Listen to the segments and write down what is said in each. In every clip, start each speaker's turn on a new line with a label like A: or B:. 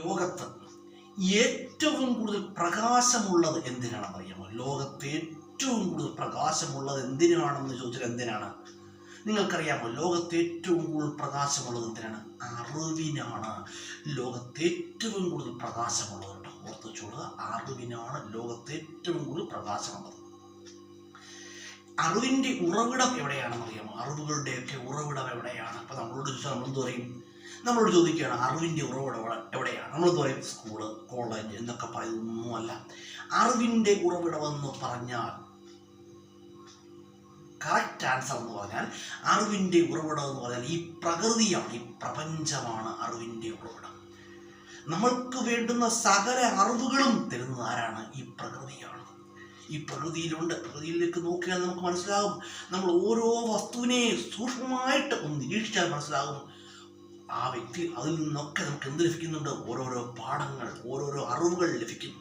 A: ലോകത്ത് ഏറ്റവും കൂടുതൽ പ്രകാശമുള്ളത് എന്തിനാണെന്ന് അറിയാമോ? ലോകത്ത് ഏറ്റവും കൂടുതൽ പ്രകാശമുള്ളത് എന്തിനാണെന്ന് ചോദിച്ചാൽ എന്തിനാണ്? നിങ്ങൾക്കറിയാമോ? ലോകത്ത് ഏറ്റവും കൂടുതൽ പ്രകാശമുള്ളത് എന്തിനാണ്? അറിവിനാണ്. ലോകത്ത് ഏറ്റവും കൂടുതൽ പ്രകാശമുള്ളത് കേട്ടോ, ഓർത്ത് വെച്ചോളുക. അറിവിനാണ് ലോകത്ത് ഏറ്റവും കൂടുതൽ പ്രകാശമുള്ളത്. അറിവിൻ്റെ ഉറവിടം എവിടെയാണെന്ന് അറിയാമോ? അറിവുകളുടെയൊക്കെ ഉറവിടം എവിടെയാണ്? അപ്പം നമ്മളോട് ചോദിച്ചാൽ നമ്മളെന്ത് പറയും? നമ്മളോട് ചോദിക്കുകയാണ് അറിവിൻ്റെ ഉറവിടം എവിടെയാണ്? നമ്മളെന്ത് പറയും? സ്കൂള്, കോളേജ് എന്നൊക്കെ പറയുന്നൊന്നുമല്ല. അറിവിൻ്റെ ഉറവിടമെന്ന് പറഞ്ഞാൽ, കറക്റ്റ് ആൻസർ എന്ന് പറഞ്ഞാൽ, അറിവിൻ്റെ ഉറവിടം എന്ന് പറഞ്ഞാൽ ഈ പ്രകൃതിയാണ്, ഈ പ്രപഞ്ചമാണ് അറിവിൻ്റെ ഉറവിടം. നമ്മൾക്ക് വേണ്ടുന്ന സകല അറിവുകളും തരുന്നത് ആരാണ്? ഈ പ്രകൃതിയാണ്. ഈ പ്രകൃതിയിലേക്ക് നോക്കിയാൽ നമുക്ക് മനസ്സിലാകും. നമ്മൾ ഓരോ വസ്തുവിനെ സൂക്ഷ്മമായിട്ട് ഒന്ന് നിരീക്ഷിച്ചാൽ മനസ്സിലാകും, ആ വ്യക്തി അതിൽ നിന്നൊക്കെ നമുക്ക് എന്ത് ലഭിക്കുന്നുണ്ട്? ഓരോരോ പാഠങ്ങൾ, ഓരോരോ അറിവുകൾ ലഭിക്കുന്നുണ്ട്.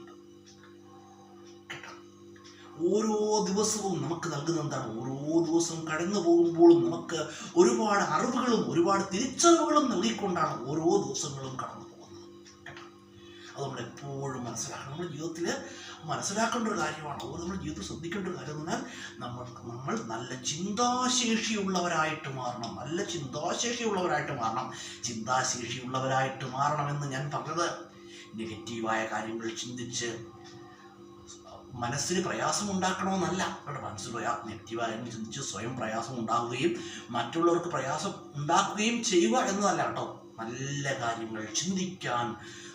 A: ഓരോ ദിവസവും നമുക്ക് നൽകുന്ന എന്താണ്? ഓരോ ദിവസവും കടന്നു പോകുമ്പോഴും നമുക്ക് ഒരുപാട് അറിവുകളും ഒരുപാട് തിരിച്ചറിവുകളും നൽകിക്കൊണ്ടാണ് ഓരോ ദിവസങ്ങളും കടന്നു പോകുന്നത്. അത് നമ്മൾ എപ്പോഴും മനസ്സിലാക്കണം. നമ്മുടെ ജീവിതത്തിൽ മനസ്സിലാക്കേണ്ട ഒരു കാര്യമാണ്. അതുപോലെ നമ്മുടെ ജീവിതത്തിൽ ശ്രദ്ധിക്കേണ്ട ഒരു കാര്യം എന്ന് പറഞ്ഞാൽ നമ്മൾ നല്ല ചിന്താശേഷിയുള്ളവരായിട്ട് മാറണം. നല്ല ചിന്താശേഷിയുള്ളവരായിട്ട് മാറണം. ചിന്താശേഷിയുള്ളവരായിട്ട് മാറണമെന്ന് ഞാൻ പറഞ്ഞത് നെഗറ്റീവായ കാര്യങ്ങൾ ചിന്തിച്ച് മനസ്സിന് പ്രയാസം ഉണ്ടാക്കണമെന്നല്ല. നെഗറ്റീവായ ചിന്തിച്ച് സ്വയം പ്രയാസം ഉണ്ടാകുകയും മറ്റുള്ളവർക്ക് പ്രയാസം ഉണ്ടാക്കുകയും ചെയ്യുക എന്നതല്ല കേട്ടോ. നല്ല കാര്യങ്ങൾ ചിന്തിക്കാൻ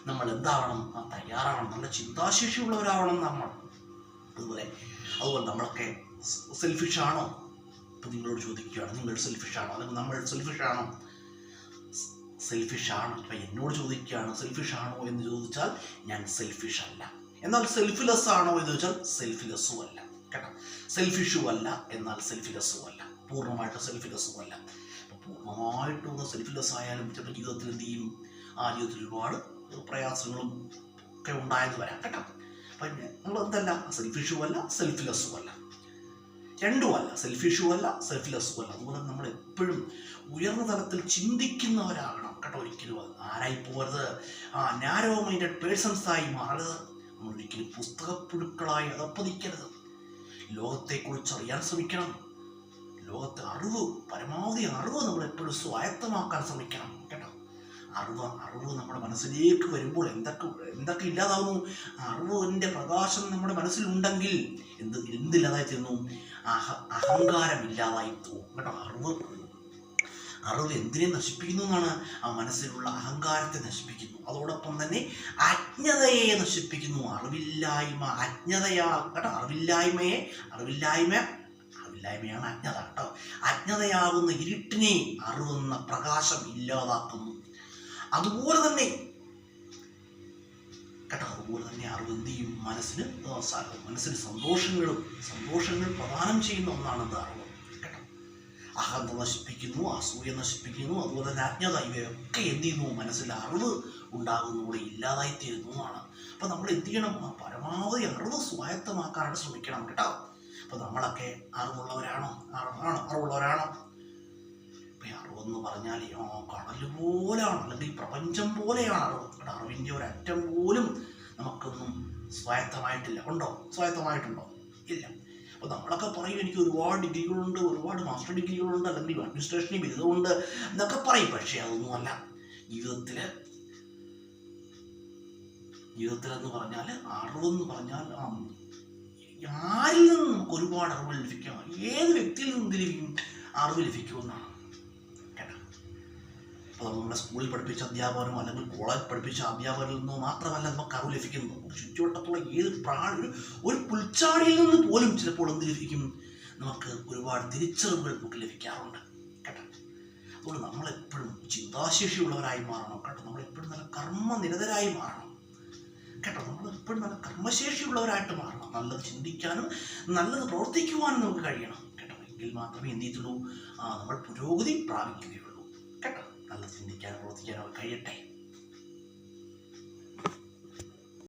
A: നമ്മൾ എന്താവണം? തയ്യാറാവണം. നല്ല ചിന്താശേഷിയുള്ളവരാവണം നമ്മൾ. അതുപോലെ നമ്മളൊക്കെ സെൽഫിഷാണോ? ഇപ്പം നിങ്ങളോട് ചോദിക്കുകയാണ്, നിങ്ങൾ സെൽഫിഷാണോ? അല്ലെങ്കിൽ നമ്മൾ സെൽഫിഷാണോ? സെൽഫിഷാണ്. ഇപ്പം എന്നോട് ചോദിക്കുകയാണ് സെൽഫിഷാണോ എന്ന് ചോദിച്ചാൽ ഞാൻ സെൽഫിഷ് അല്ല. എന്നാൽ സെൽഫിലെസ് ആണോ എന്ന് ചോദിച്ചാൽ സെൽഫിലെസ്സും അല്ല കേട്ടോ. സെൽഫിഷും അല്ല, എന്നാൽ സെൽഫിലെസ്സും അല്ല. പൂർണ്ണമായിട്ട് സെൽഫിലെസ്സും അല്ല. അപ്പോൾ പൂർണ്ണമായിട്ടും ഒന്ന് സെൽഫിലെസ് ആയാലും ചിലപ്പോൾ ജീവിതത്തിൽ എന്ത് ചെയ്യും? ആ ജീവിതത്തിൽ ഒരുപാട് പ്രയാസങ്ങളും ഒക്കെ ഉണ്ടായെന്ന് വരാം കേട്ടോ. അപ്പം നമ്മൾ എന്തല്ല, സെൽഫിഷും അല്ല സെൽഫിലെസ്സും അല്ല, രണ്ടുമല്ല. സെൽഫിഷും അല്ല സെൽഫിലെസ്സും അല്ല. അതുപോലെ നമ്മൾ എപ്പോഴും ഉയർന്ന തലത്തിൽ ചിന്തിക്കുന്നവരാകണം കേട്ടോ. ഒരിക്കലും ആരായി പോകരുത്, നാരോ മൈൻഡഡ് പേഴ്സൺസായി മാറരുത്. നമ്മൾ ഒരിക്കലും പുസ്തകപ്പുഴുക്കളായി അതപ്പതിക്കരുത്. ലോകത്തെക്കുറിച്ച് അറിയാൻ ശ്രമിക്കണം. ലോകത്തെ അറിവ്, പരമാവധി അറിവ് നമ്മൾ എപ്പോഴും സ്വായത്തമാക്കാൻ ശ്രമിക്കണം കേട്ടോ. അറിവ് നമ്മുടെ മനസ്സിലേക്ക് വരുമ്പോൾ എന്തൊക്കെ ഇല്ലാതാവുന്നു? അറിവിൻ്റെ പ്രകാശം നമ്മുടെ മനസ്സിലുണ്ടെങ്കിൽ എന്തില്ലാതായി തീർന്നു? അഹങ്കാരം ഇല്ലാതായി പോകും കേട്ടോ. അറിവ് എന്തിനെ നശിപ്പിക്കുന്നു എന്നാണ്? ആ മനസ്സിലുള്ള അഹങ്കാരത്തെ നശിപ്പിക്കുന്നു. അതോടൊപ്പം തന്നെ അജ്ഞതയെ നശിപ്പിക്കുന്നു. അറിവില്ലായ്മ അജ്ഞതയാ കേട്ടോ. അറിവില്ലായ്മയാണ് അജ്ഞത കേട്ടോ. അജ്ഞതയാകുന്ന ഇരുട്ടിനെ അറിവുന്ന പ്രകാശം ഇല്ലാതാക്കുന്നു. അതുപോലെ തന്നെ കേട്ടോ, അതുപോലെ തന്നെ അറിവ് എന്ത് ചെയ്യും? മനസ്സിന് സന്തോഷങ്ങൾ പ്രദാനം ചെയ്യുന്ന ഒന്നാണെന്ന് അറിവ് കേട്ടോ. അഹന്ത നശിപ്പിക്കുന്നു, അസൂയ നശിപ്പിക്കുന്നു, അതുപോലെ തന്നെ അജ്ഞത, ഇവയൊക്കെ എന്ത് ചെയ്യുന്നു? മനസ്സിൽ അറിവ് ഉണ്ടാകുന്നതോടെ ഇല്ലാതായിത്തീരുന്നു എന്നാണ്. അപ്പം നമ്മൾ എന്ത് ചെയ്യണം? പരമാവധി അറിവ് സ്വായത്തമാക്കാനായിട്ട് ശ്രമിക്കണം കേട്ടോ. അപ്പം നമ്മളൊക്കെ അറിവുള്ളവരാണോ? അറിവുള്ളവരാണോ? അറിവെന്ന് പറഞ്ഞാൽ കടൽ പോലെയാണ്, അല്ലെങ്കിൽ പ്രപഞ്ചം പോലെയാണ് അറിവ്. അറിവിൻ്റെ ഒരറ്റം പോലും നമുക്കൊന്നും സ്വായത്തമായിട്ടില്ല. ഉണ്ടോ? സ്വായത്തമായിട്ടുണ്ടോ? ഇല്ല. അപ്പോൾ നമ്മളൊക്കെ പറയും എനിക്ക് ഒരുപാട് ഡിഗ്രികളുണ്ട്, ഒരുപാട് മാസ്റ്റർ ഡിഗ്രികളുണ്ട്, അല്ലെങ്കിൽ അഡ്മിനിസ്ട്രേഷനിൽ ബിരുദമുണ്ട് എന്നൊക്കെ പറയും. പക്ഷേ അതൊന്നുമല്ല. ജീവിതത്തിലെന്ന് പറഞ്ഞാൽ അറിവെന്ന് പറഞ്ഞാൽ ആരിൽ നിന്നും നമുക്ക് ഒരുപാട് അറിവ് ലഭിക്കാം. ഏത് വ്യക്തിയിൽ നിന്നും ലഭിക്കും? അറിവ് ലഭിക്കുമെന്നാണ് കേട്ടോ. അപ്പോൾ നമ്മുടെ സ്കൂളിൽ പഠിപ്പിച്ച അധ്യാപകനോ അല്ലെങ്കിൽ കോളേജ് പഠിപ്പിച്ച അധ്യാപകരിൽ നിന്നോ മാത്രമല്ല നമുക്ക് അറിവ് ലഭിക്കുന്നത്. ചുറ്റുവട്ടത്തുള്ള ഒരു പുൽച്ചാടിയിൽ നിന്ന് പോലും ചിലപ്പോൾ എന്ത് ലഭിക്കും? നമുക്ക് ഒരുപാട് തിരിച്ചറിവുകൾ നമുക്ക് ലഭിക്കാറുണ്ട് കേട്ടോ. അതുകൊണ്ട് നമ്മളെപ്പോഴും ചിന്താശേഷിയുള്ളവരായി മാറണം കേട്ടോ. നമ്മളെപ്പോഴും നല്ല കർമ്മനിരതരായി മാറണം കേട്ടോ. നമ്മൾ എപ്പോഴും നല്ല കർമ്മശേഷിയുള്ളവരായിട്ട് മാറണം. നല്ലത് ചിന്തിക്കാനും നല്ലത് പ്രവർത്തിക്കുവാനും നമുക്ക് കഴിയണം കേട്ടോ. എങ്കിൽ മാത്രമേ എന്ത് ചെയ്തുള്ളൂ? നമ്മൾ പുരോഗതി പ്രാപിക്കുകയുള്ളൂ കേട്ടോ. നല്ലത് ചിന്തിക്കാനും പ്രവർത്തിക്കാനും കഴിയട്ടെ.